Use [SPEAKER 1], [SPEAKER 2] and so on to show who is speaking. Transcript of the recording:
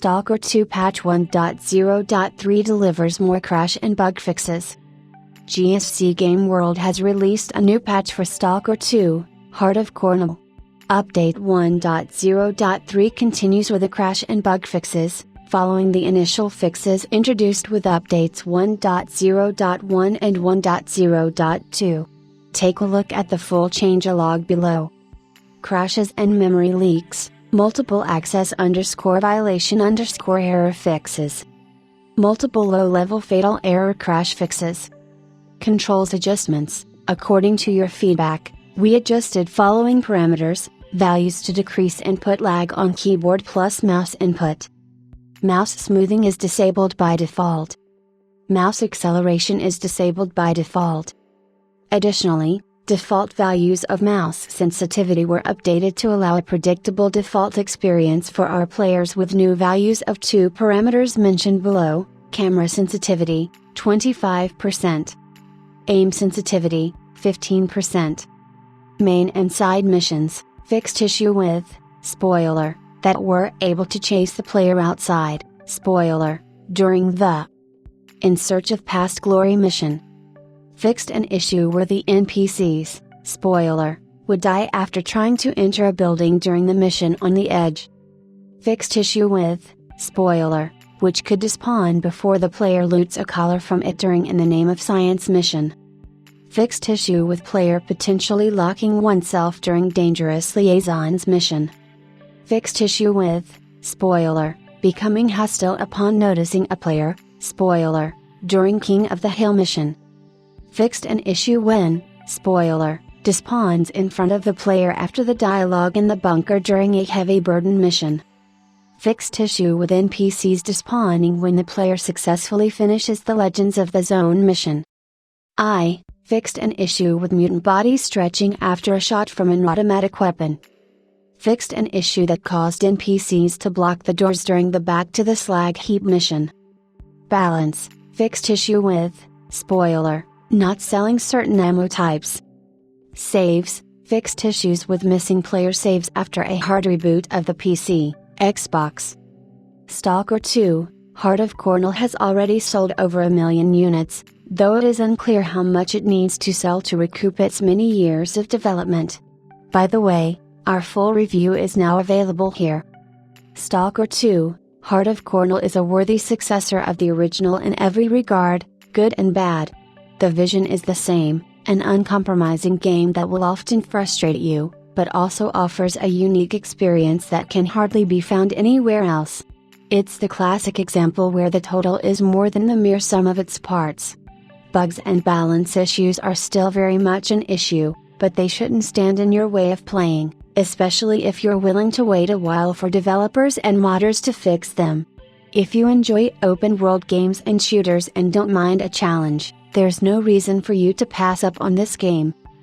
[SPEAKER 1] STALKER 2 Patch 1.0.3 delivers more crash and bug fixes. GSC Game World has released a new patch for STALKER 2, Heart of Cornwall. Update 1.0.3 continues with the crash and bug fixes, following the initial fixes introduced with updates 1.0.1 and 1.0.2. Take a look at the full changelog below. Crashes and memory leaks, multiple access violation error fixes. Multiple low-level fatal error crash fixes. Controls adjustments. According to your feedback, we adjusted following parameters: values to decrease input lag on keyboard plus mouse input. Mouse smoothing is disabled by default. Mouse acceleration is disabled by default. Additionally, default values of mouse sensitivity were updated to allow a predictable default experience for our players with new values of two parameters mentioned below: camera sensitivity, 25%. Aim sensitivity, 15%. Main and side missions, fixed issue with, spoiler, that we're able to chase the player outside, spoiler, during the In Search of Past Glory mission. Fixed an issue where the NPCs, spoiler, would die after trying to enter a building during the mission on the edge. Fixed issue with, spoiler, which could despawn before the player loots a collar from it during In the Name of Science mission. Fixed issue with player potentially locking oneself during Dangerous Liaisons mission. Fixed issue with, spoiler, becoming hostile upon noticing a player, spoiler, during King of the Hill mission. Fixed an issue when, spoiler, despawns in front of the player after the dialogue in the bunker during a heavy burden mission. Fixed issue with NPCs despawning when the player successfully finishes the Legends of the Zone mission. Fixed an issue with mutant bodies stretching after a shot from an automatic weapon. Fixed an issue that caused NPCs to block the doors during the Back to the Slag Heap mission. Balance, fixed issue with, spoiler, not selling certain ammo types. Saves, fixed issues with missing player saves after a hard reboot of the PC, Xbox. STALKER 2, Heart of Cornwall has already sold over 1 million units, though it is unclear how much it needs to sell to recoup its many years of development. By the way, our full review is now available here. STALKER 2, Heart of Cornwall is a worthy successor of the original in every regard, good and bad. The vision is the same, an uncompromising game that will often frustrate you, but also offers a unique experience that can hardly be found anywhere else. It's the classic example where the total is more than the mere sum of its parts. Bugs and balance issues are still very much an issue, but they shouldn't stand in your way of playing, especially if you're willing to wait a while for developers and modders to fix them. If you enjoy open world games and shooters and don't mind a challenge, there's no reason for you to pass up on this game.